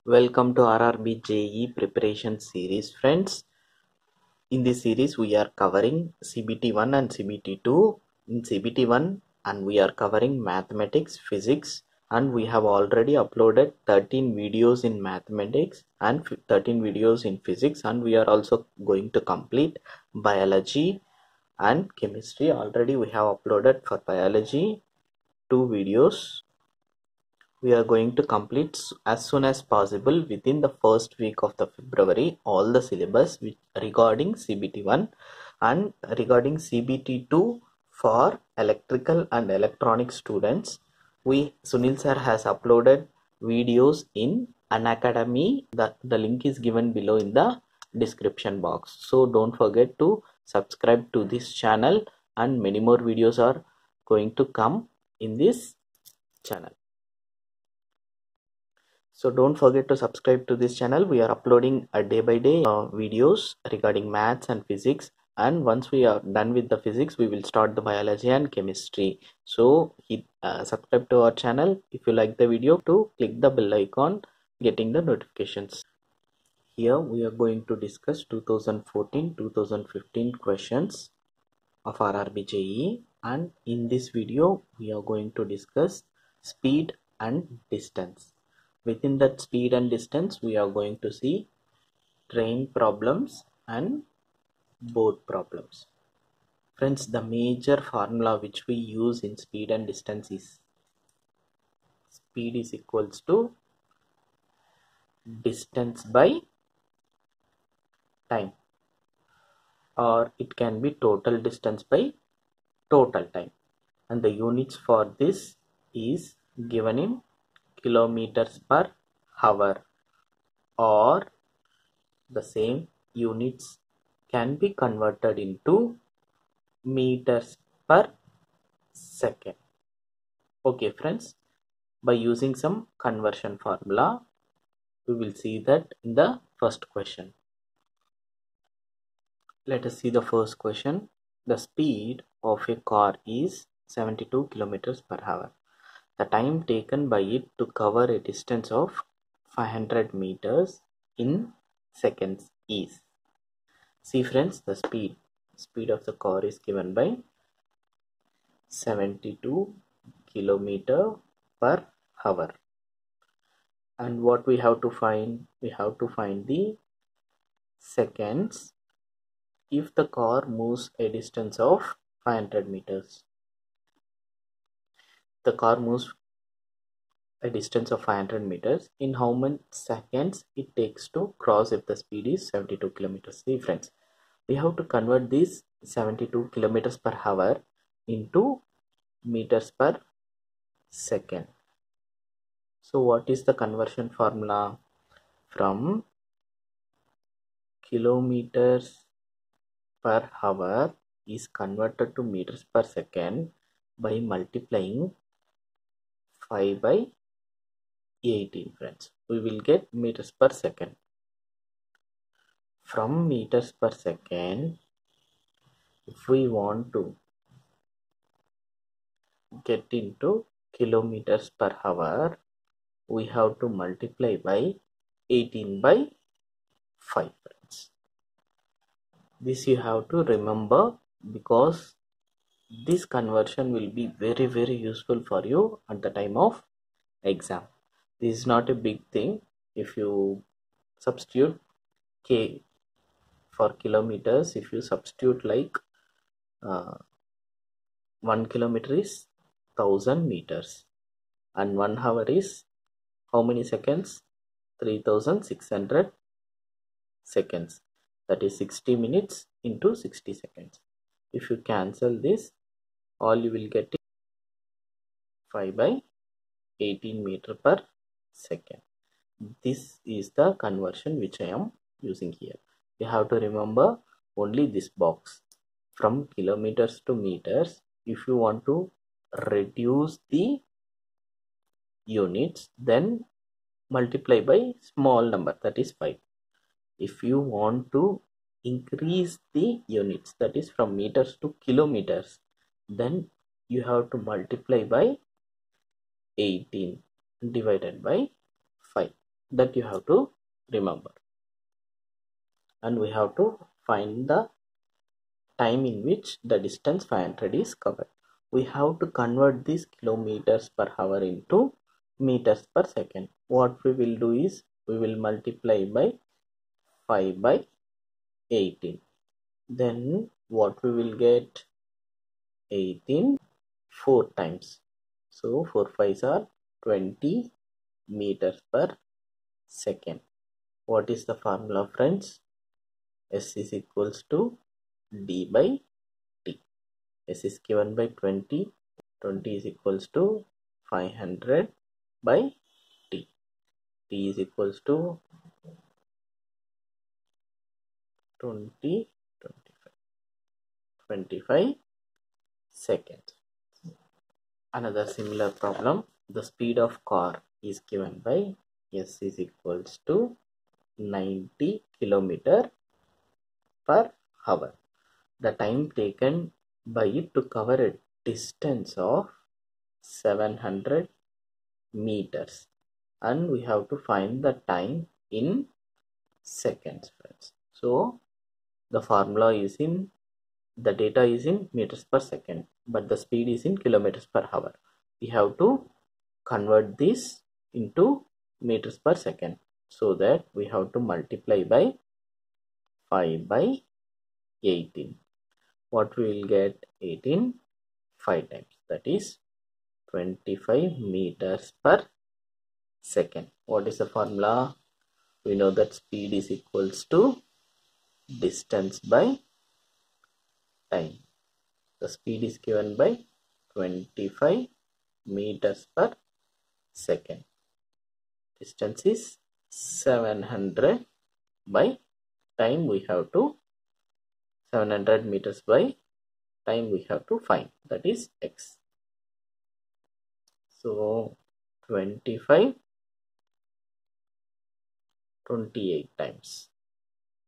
Welcome to RRB JE preparation series, friends. In this series, we are covering CBT1 and CBT2. In CBT1, and we are covering mathematics, physics, and we have already uploaded 13 videos in mathematics and 13 videos in physics, and we are also going to complete biology and chemistry. Already we have uploaded for biology 2 videos. We are going to complete as soon as possible within the first week of the February all the syllabus regarding CBT1 and regarding CBT2 for electrical and electronic students. Sunil sir has uploaded videos in an academy. The link is given below in the description box. So don't forget to subscribe to this channel, and many more videos are going to come in this channel. So don't forget to subscribe to this channel. We are uploading a day by day videos regarding maths and physics, and once we are done with the physics we will start the biology and chemistry. So subscribe to our channel. If you like the video, to click the bell icon getting the notifications. Here we are going to discuss 2014-2015 questions of RRBJE, and in this video we are going to discuss speed and distance. Within that speed and distance, we are going to see train problems and boat problems. Friends, the major formula which we use in speed and distance is speed is equals to distance by time, or it can be total distance by total time, and the units for this is given in kilometers per hour, or the same units can be converted into meters per second. Okay friends, by using some conversion formula, we will see that in the first question. Let us see the first question. The speed of a car is 72 kilometers per hour. The time taken by it to cover a distance of 500 meters in seconds is. See friends, the speed of the car is given by 72 kilometer per hour, and what we have to find the seconds if the car moves a distance of 500 meters. The car moves a distance of 500 meters. In how many seconds it takes to cross if the speed is 72 kilometers? See friends, we have to convert this 72 kilometers per hour into meters per second. So what is the conversion formula? From kilometers per hour is converted to meters per second by multiplying 5 by 18, friends. We will get meters per second. From meters per second, if we want to get into kilometers per hour, we have to multiply by 18 by 5, friends. This you have to remember, because this conversion will be very useful for you at the time of exam. This is not a big thing. If you substitute k for kilometers, if you substitute like 1 kilometer is 1000 meters, and 1 hour is how many seconds? 3600 seconds. That is 60 minutes into 60 seconds. If you cancel this, all you will get is 5 by 18 meter per second. This is the conversion which I am using here. You have to remember only this box. From kilometers to meters, if you want to reduce the units, then multiply by small number, that is 5. If you want to increase the units, that is from meters to kilometers, then you have to multiply by 18 divided by 5. that you have to remember, and we have to find the time in which the distance 500 is covered. We have to convert these kilometers per hour into meters per second. What we will do is we will multiply by 5 by 18. Then what we will get? 18 4 times. So 4 5s are 20 meters per second. What is the formula, friends? S is equals to d by t. S is given by 20. 20 is equals to 500 by t. T is equals to 20, 25 seconds. Another similar problem. The speed of car is given by S is equals to 90 kilometer per hour. The time taken by it to cover a distance of 700 meters, and we have to find the time in seconds, friends. So the formula is in, the data is in meters per second, but the speed is in kilometers per hour. We have to convert this into meters per second, so that we have to multiply by 5 by 18. What we will get? 18 5 times, that is 25 meters per second. What is the formula? We know that speed is equals to distance by time. The speed is given by 25 meters per second. Distance is 700 by time we have to 700 meters by time we have to find, that is x. So 25 28 times,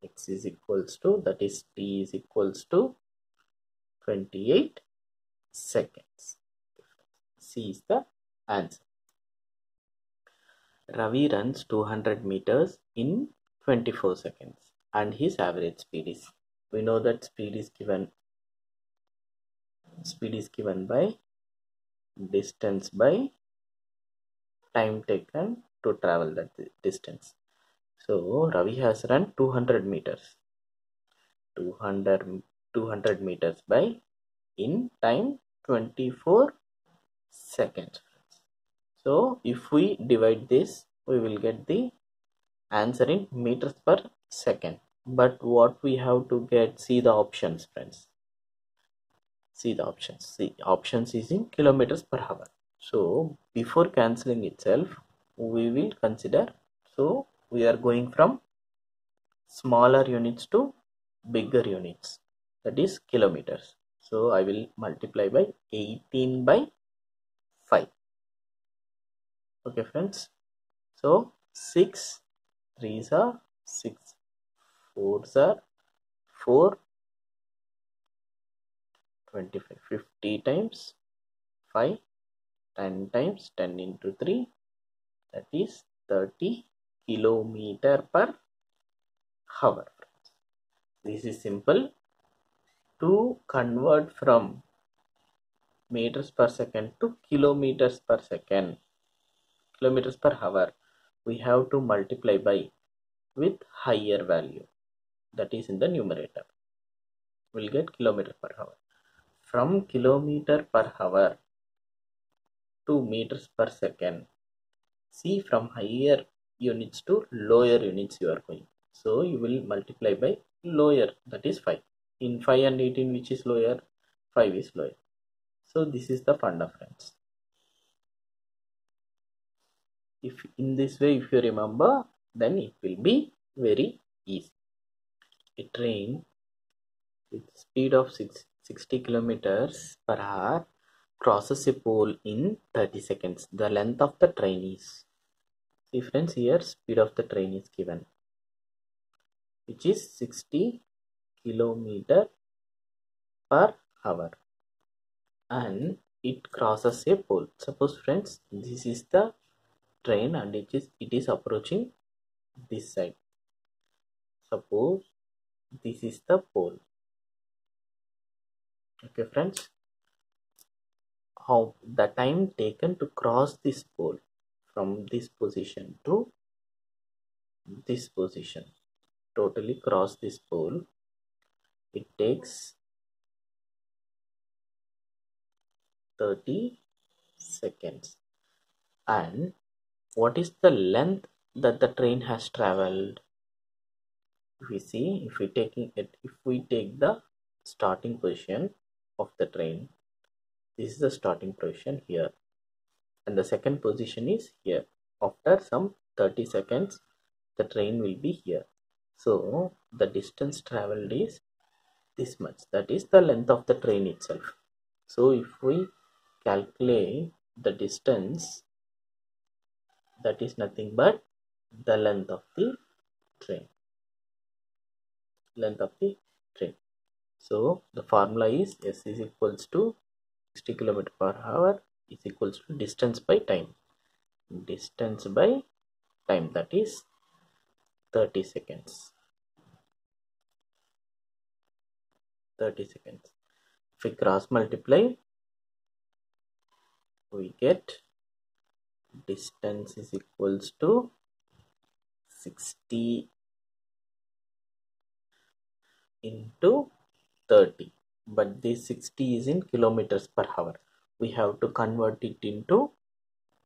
x is equals to, that is t is equals to 28 seconds. C is the answer. Ravi runs 200 meters in 24 seconds and his average speed is, we know that speed is given by distance by time taken to travel that distance. So Ravi has run 200 meters. 200 meters by in time 24 seconds. So if we divide this, we will get the answer in meters per second. But what we have to get? See the options, friends. See the options. See, options is in kilometers per hour. So before cancelling itself, we will consider. So we are going from smaller units to bigger units, that is kilometers. So I will multiply by 18 by 5. Okay, friends. So 6 3s are 6, 4s are 4, 25, 50 times 5, 10 times 10 into 3, that is 30 kilometer per hour. This is simple. To convert from meters per second to kilometers per second, kilometers per hour, we have to multiply by with higher value, that is in the numerator. We'll get kilometer per hour. From kilometer per hour to meters per second, see, from higher units to lower units you are going. So you will multiply by lower, that is 5. In 5 and 18, which is lower? 5 is lower. So this is the funda, friends. If in this way, if you remember, then it will be very easy. A train with speed of 60 kilometers per hour crosses a pole in 30 seconds. The length of the train is, see friends, here speed of the train is given, which is 60 kilometer per hour, and it crosses a pole. Suppose, friends, this is the train and it is approaching this side. Suppose this is the pole. Okay friends, how the time taken to cross this pole from this position to this position, totally cross this pole, it takes 30 seconds. And what is the length that the train has traveled? If we see, if we take the starting position of the train, this is the starting position here, and the second position is here. After some 30 seconds, the train will be here. So the distance traveled is this much. That is the length of the train itself. So if we calculate the distance, that is nothing but the length of the train. Length of the train. So the formula is S is equals to 60 km per hour is equals to distance by time. Distance by time, that is 30 seconds. 30 seconds. If we cross multiply, we get distance is equals to 60 into 30. But this 60 is in kilometers per hour. We have to convert it into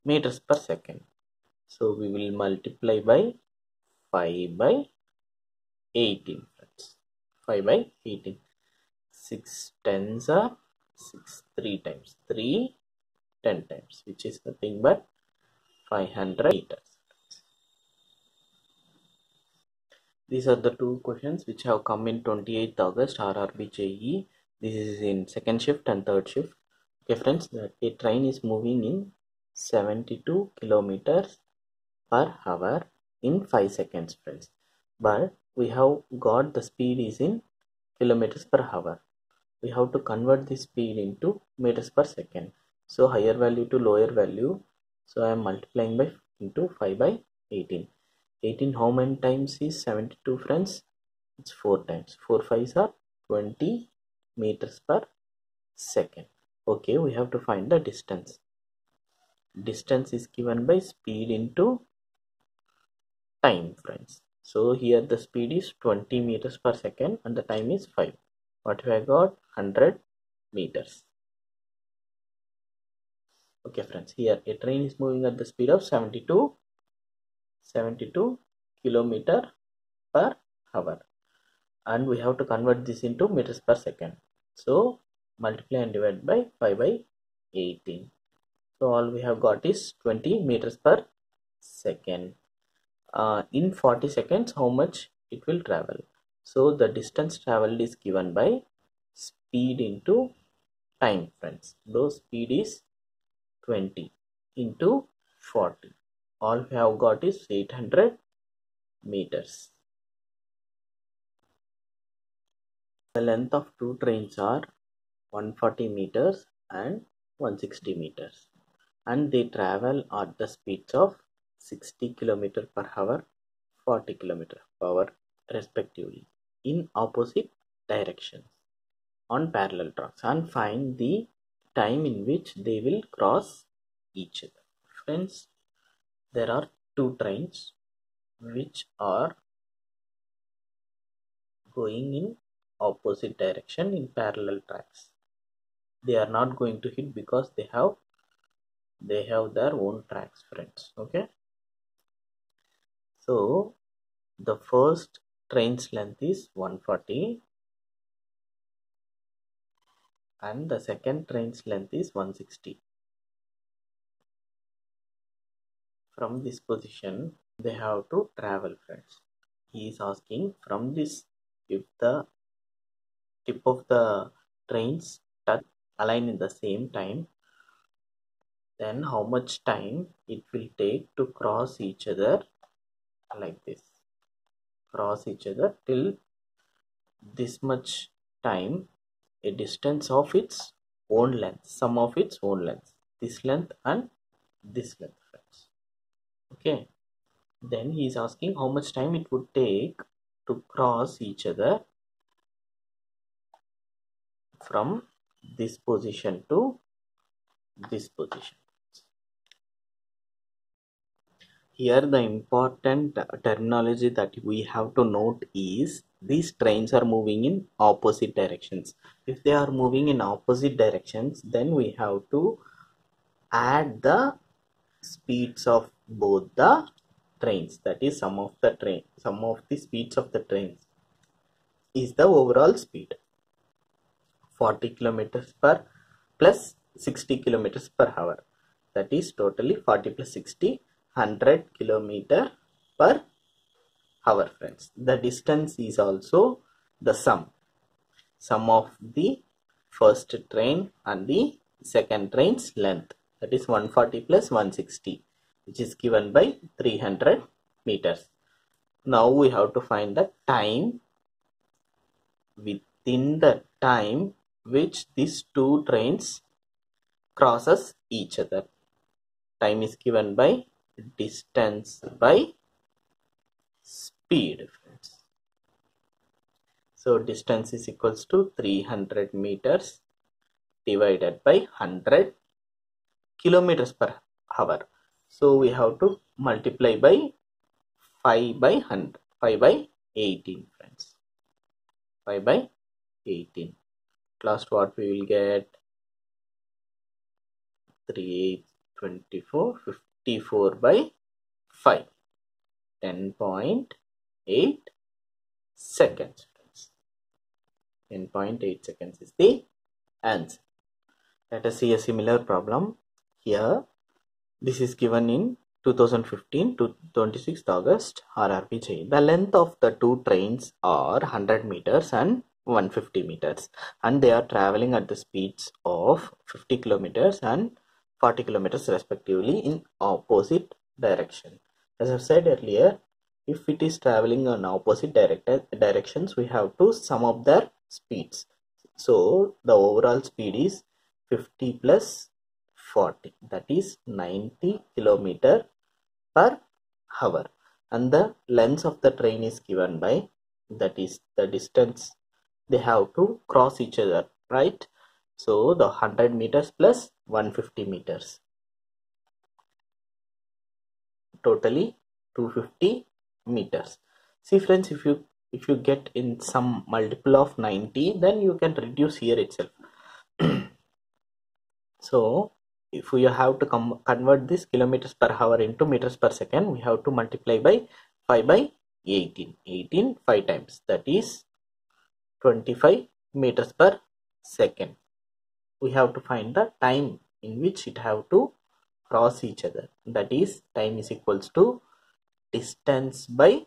meters per second. So we will multiply by 5 by 18. 5 by 18. 6 tens are 6 3 times. 3 10 times, which is nothing but 500 meters. These are the two questions which have come in 28th August RRB JE. This is in second shift and third shift. Okay friends, a train is moving in 72 kilometers per hour in 5 seconds friends. But we have got the speed is in kilometers per hour. We have to convert the speed into meters per second. So higher value to lower value. So I am multiplying by into 5 by 18. 18 how many times is 72 friends? It's 4 times. 4 5s are 20 meters per second. Okay, we have to find the distance. Distance is given by speed into time friends. So here the speed is 20 meters per second and the time is 5. What we have got? 100 meters. Okay friends, here a train is moving at the speed of 72 kilometer per hour, and we have to convert this into meters per second. So multiply and divide by 5 by 18. So all we have got is 20 meters per second. In 40 seconds, how much it will travel? So the distance traveled is given by speed into time friends. Though speed is 20 into 40. All we have got is 800 meters. The length of two trains are 140 meters and 160 meters, and they travel at the speeds of 60 km per hour, 40 km per hour respectively in opposite directions on parallel tracks, and find the time in which they will cross each other. Friends, there are two trains which are going in opposite direction in parallel tracks. They are not going to hit because they have their own tracks friends. Okay, so the first train's length is 140 and the second train's length is 160. From this position they have to travel friends. He is asking from this, if the tip of the trains touch align in the same time, then how much time it will take to cross each other like this. Cross each other till this much time, a distance of its own length, sum of its own length, this length and this length friends. Okay, Then he is asking how much time it would take to cross each other from this position to this position. Here the important terminology that we have to note is these trains are moving in opposite directions. If they are moving in opposite directions, then we have to add the speeds of both the trains. That is sum of the speeds of the trains is the overall speed. 40 kilometers per plus 60 kilometers per hour. That is totally 40 plus 60, 100 kilometer per hour, friends. The distance is also the sum of the first train and the second train's length. That is 140 plus 160, which is given by 300 meters. Now we have to find the time within the time which these two trains crosses each other. Time is given by distance by speed, friends. So distance is equals to 300 meters divided by 100 kilometers per hour. So we have to multiply by 5 by 100, 5 by 18, friends. 5 by 18. Last what we will get? 3, 24, 54 by 5. 10.8 seconds. 10.8 seconds is the answer. Let us see a similar problem here. This is given in 2015 to 26th August RRBJ. The length of the two trains are 100 meters and 150 meters and they are traveling at the speeds of 50 kilometers and 40 kilometers respectively in opposite direction. As I said earlier, if it is traveling on opposite directions, we have to sum up their speeds. So the overall speed is 50 plus 40, that is 90 kilometer per hour, and the length of the train is given by, that is the distance they have to cross each other, right? So the 100 meters plus 150 meters, totally 250 meters. See friends, if you get in some multiple of 90, then you can reduce here itself. So if we have to convert this kilometers per hour into meters per second, we have to multiply by 5 by 18. 18 5 times, that is 25 meters per second. We have to find the time in which it have to cross each other. That is time is equals to distance by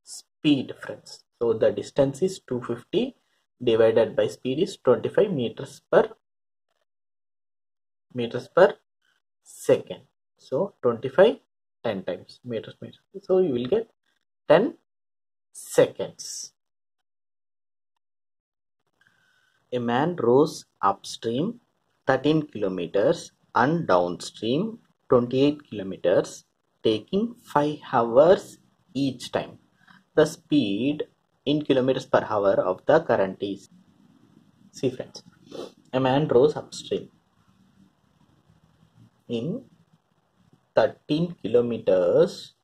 speed, friends. So the distance is 250 divided by speed is 25 meters per second. So 25 10 times meters. So you will get 10 seconds. A man rows upstream 13 kilometers and downstream 28 kilometers, taking 5 hours each time. The speed in kilometers per hour of the current is. See friends, a man rows upstream in 13 kilometers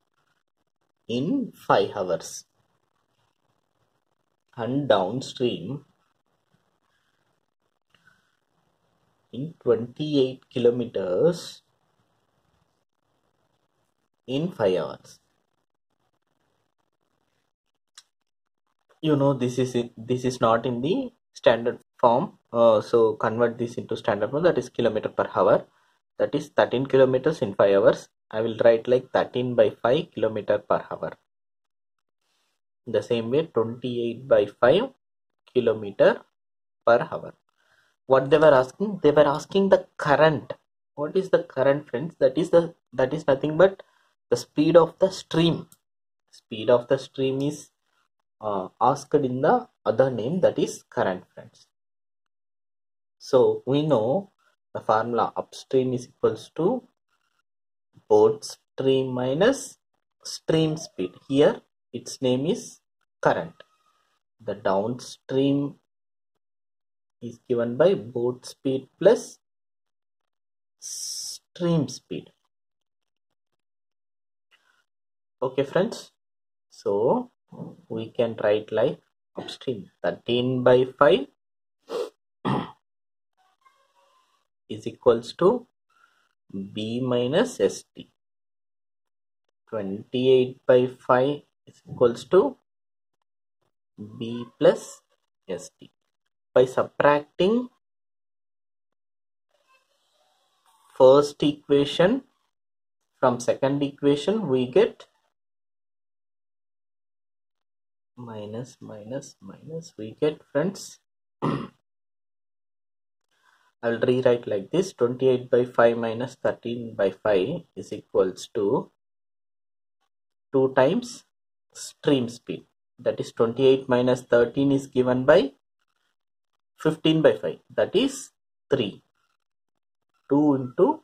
in 5 hours and downstream in 28 kilometers in 5 hours. You know, this is not in the standard form, so convert this into standard form, that is kilometer per hour. That is 13 kilometers in 5 hours. I will write like 13 by 5 kilometer per hour. The same way 28 by 5 kilometer per hour. What they were asking? They were asking the current. What is the current, friends? That is nothing but the speed of the stream. Speed of the stream is asked in the other name, that is current, friends. So we know the formula upstream is equals to both stream minus stream speed. Here its name is current. The downstream is given by boat speed plus stream speed. Okay friends, so we can write like upstream 13 by 5 is equals to B minus ST. 28 by 5 is equals to B plus ST. By subtracting first equation from second equation, we get minus, we get friends. I'll rewrite like this: 28 by 5 minus 13 by 5 is equals to 2 times stream speed. That is 28 minus 13 is given by 15 by 5. That is 3. 2 into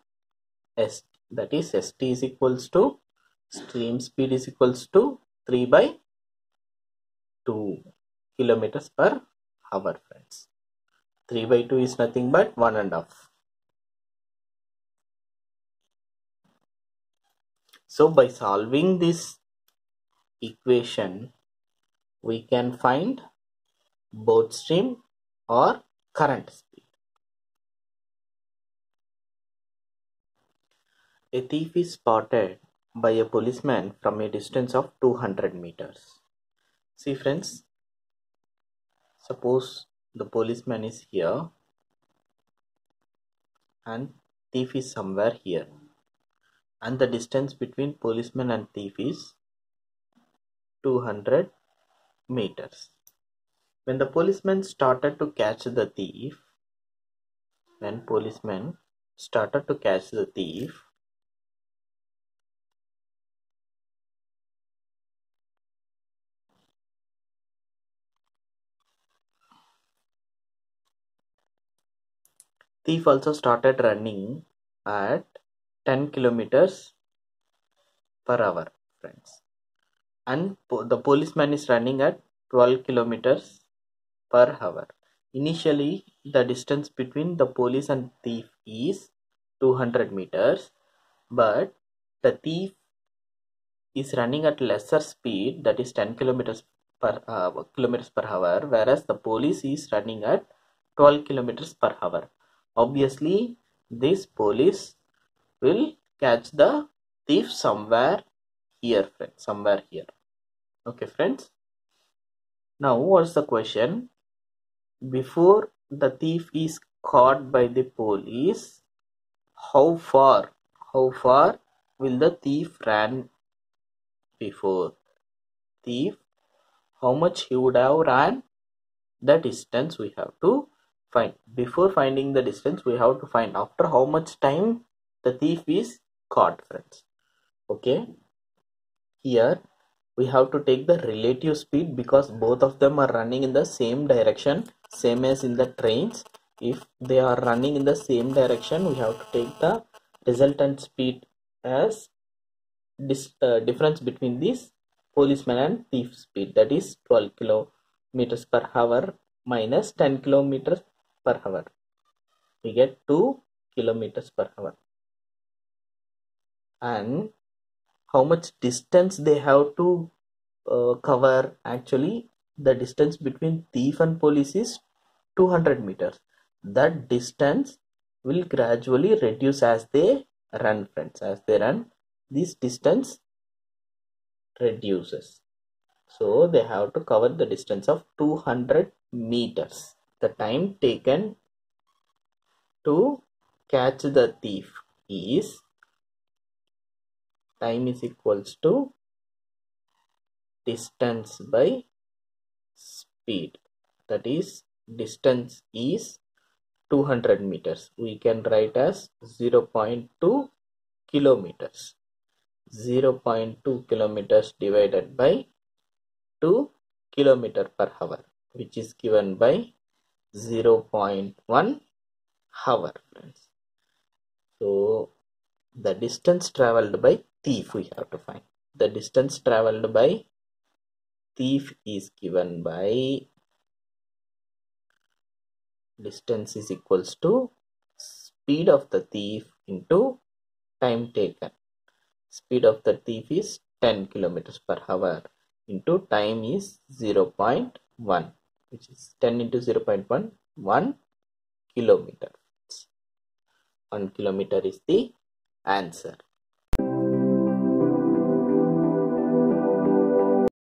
S. That is ST is equals to stream speed is equals to 3 by 2 kilometers per hour, friends. 3 by 2 is nothing but 1.5. So by solving this equation, we can find boat stream or current speed. A thief is spotted by a policeman from a distance of 200 meters. See friends, suppose the policeman is here and thief is somewhere here, and the distance between policeman and thief is 200 meters. When the policeman started to catch the thief, thief also started running at 10 kilometers per hour, friends. And the policeman is running at 12 kilometers per hour. Initially, the distance between the police and thief is 200 meters, but the thief is running at lesser speed, that is 10 kilometers per hour, whereas the police is running at 12 kilometers per hour. Obviously, this police will catch the thief somewhere here, friends. Somewhere here. Okay, friends. Now, what's the question? Before the thief is caught by the police, how far will the thief ran before? Thief, how much he would have ran? The distance we have to find. Before finding the distance, we have to find after how much time the thief is caught, friends. Okay, here we have to take the relative speed because both of them are running in the same direction, same as in the trains. If they are running in the same direction, we have to take the resultant speed as difference between this policeman and thief speed, that is 12 kilometers per hour minus 10 kilometers per hour. We get 2 kilometers per hour. And how much distance they have to cover? Actually, the distance between thief and police is 200 meters. That distance will gradually reduce as they run, friends. As they run, this distance reduces. So they have to cover the distance of 200 meters. The time taken to catch the thief is time is equals to distance by speed. That is, distance is 200 meters. We can write as 0.2 kilometers. 0.2 kilometers divided by 2 kilometer per hour, which is given by 0.1 hour, friends. So the distance traveled by thief we have to find. The distance traveled by thief is given by distance is equals to speed of the thief into time taken. Speed of the thief is 10 kilometers per hour into time is 0.1, which is 10 into 0.1, 1 kilometer. 1 kilometer is the answer.